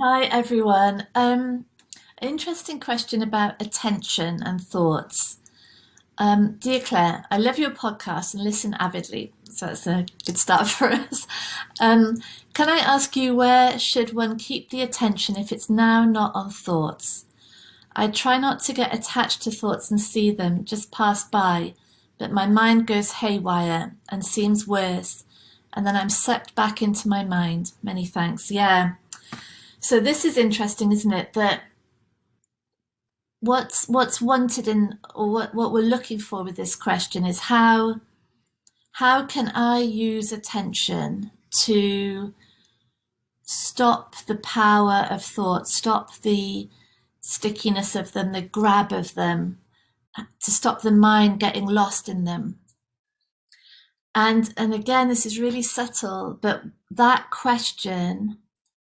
Hi everyone. Interesting question about attention and thoughts. Dear Claire, I love your podcast and listen avidly, so that's a good start for us. Um, can I ask you, where should one keep the attention if it's now not on thoughts? I try not to get attached to thoughts and see them just pass by, but my mind goes haywire and seems worse, and then I'm sucked back into my mind. Many thanks. Yeah. So this is interesting, isn't it? That what's wanted in, or what we're looking for with this question is how can I use attention to stop the power of thought, stop the stickiness of them, the grab of them, to stop the mind getting lost in them. And again, this is really subtle, but that question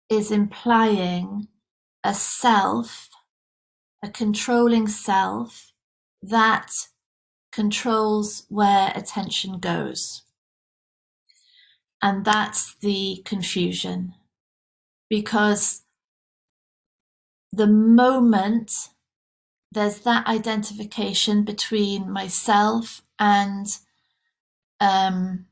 is implying a self, a controlling self that controls where attention goes. And that's the confusion. Because the moment there's that identification between myself and um,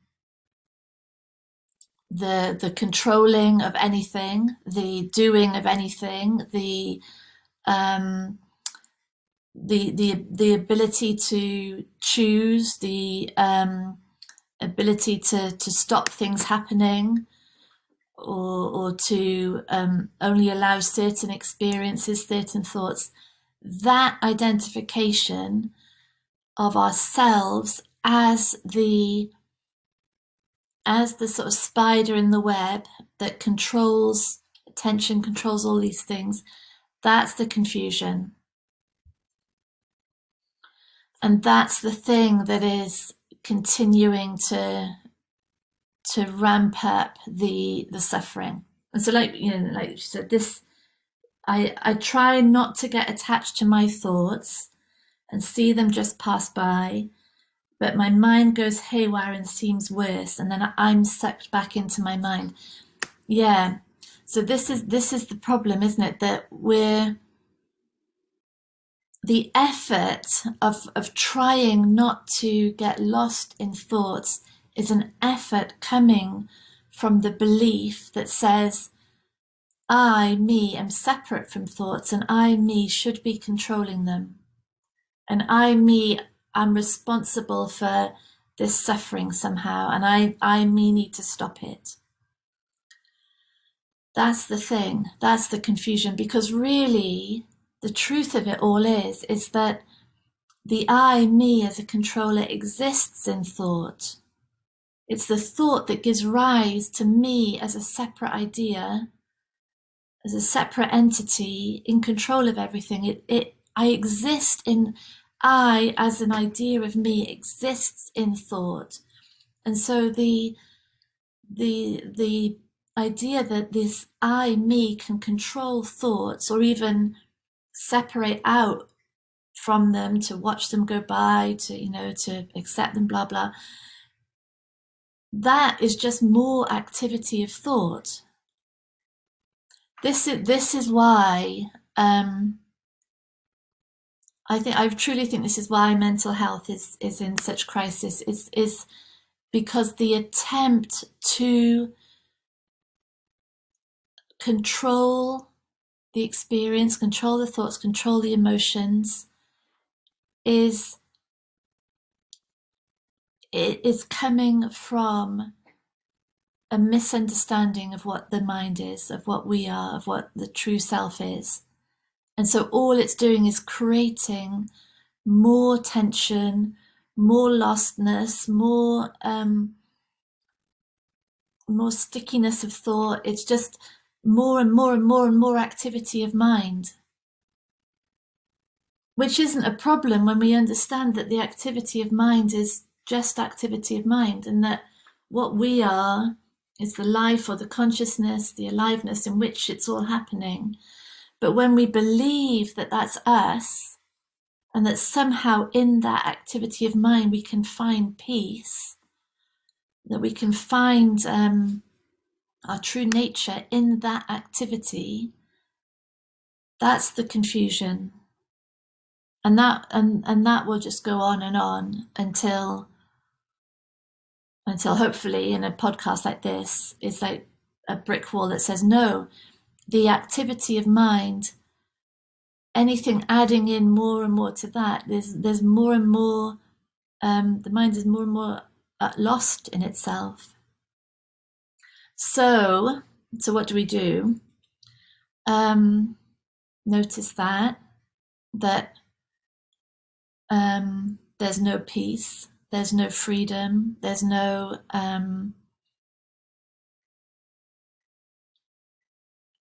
the controlling of anything, the doing of anything, um, the ability to choose, the ability to stop things happening, or to only allow certain experiences, certain thoughts, that identification of ourselves as the sort of spider in the web that controls attention, controls all these things, that's the confusion. And that's the thing that is continuing to ramp up the suffering. And so, like like you said, this I try not to get attached to my thoughts and see them just pass by, but my mind goes haywire and seems worse, and then I'm sucked back into my mind. Yeah. So this is the problem, isn't it? That we're the effort of trying not to get lost in thoughts is an effort coming from the belief that says, I, me, am separate from thoughts, and I, me, should be controlling them. And I, me, am responsible for this suffering somehow, and I, me, need to stop it. That's the thing. That's the confusion, because really, the truth of it all is that the I, me, as a controller exists in thought. It's the thought that gives rise to me as a separate idea, as a separate entity in control of everything. I exist in, I as an idea of me exists in thought. And so the idea that this I, me, can control thoughts or even separate out from them, to watch them go by, to accept them, blah blah, that is just more activity of thought. This is why I truly think this is why mental health is in such crisis, is because the attempt to control the experience, control the thoughts, control the emotions is coming from a misunderstanding of what the mind is, of what we are, of what the true self is. And so all it's doing is creating more tension, more lostness, more stickiness of thought. It's just more and more and more and more activity of mind, which isn't a problem when we understand that the activity of mind is just activity of mind, and that what we are is the life or the consciousness, the aliveness in which it's all happening. But when we believe that that's us, and that somehow in that activity of mind we can find peace, that we can find our true nature in that activity, That's the confusion. And that will just go on until hopefully in a podcast like this is like a brick wall that says no. The activity of mind, anything adding in more and more to that, there's more and more, the mind is more and more lost in itself. So what do we do? Notice that there's no peace, there's no freedom, there's no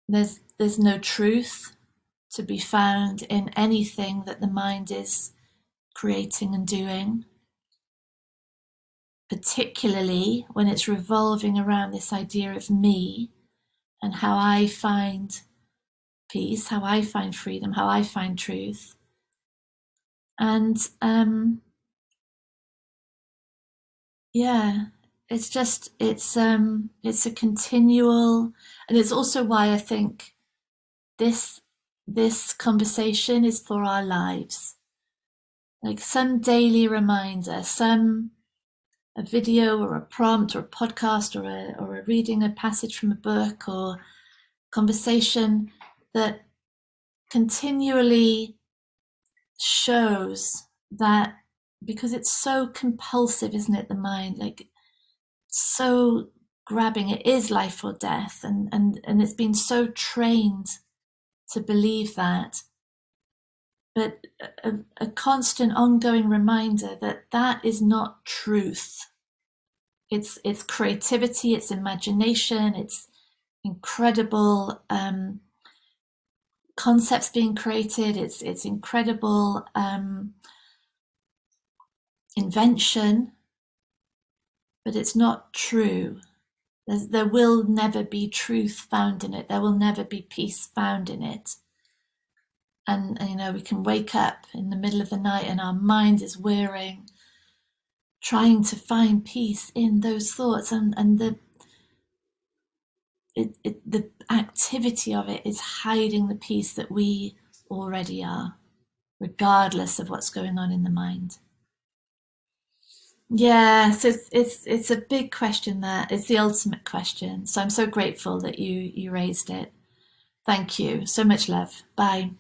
there's no truth to be found in anything that the mind is creating and doing, particularly when it's revolving around this idea of me and how I find peace, how I find freedom, how I find truth. And yeah, it's a continual, and it's also why I think this conversation is for our lives. Like some daily reminder, a video or a prompt or a podcast or a reading a passage from a book or conversation that continually shows that, because it's so compulsive, isn't it, the mind, like so grabbing, it is life or death, and it's been so trained to believe that. But a constant ongoing reminder that that is not truth. It's creativity, it's imagination, it's incredible concepts being created, it's incredible invention, but it's not true. There will never be truth found in it. There will never be peace found in it. And we can wake up in the middle of the night and our mind is whirring, trying to find peace in those thoughts, and the activity of it is hiding the peace that we already are, regardless of what's going on in the mind. Yeah, so it's a big question. That it's the ultimate question. So I'm so grateful that you raised it. Thank you. So much love. Bye.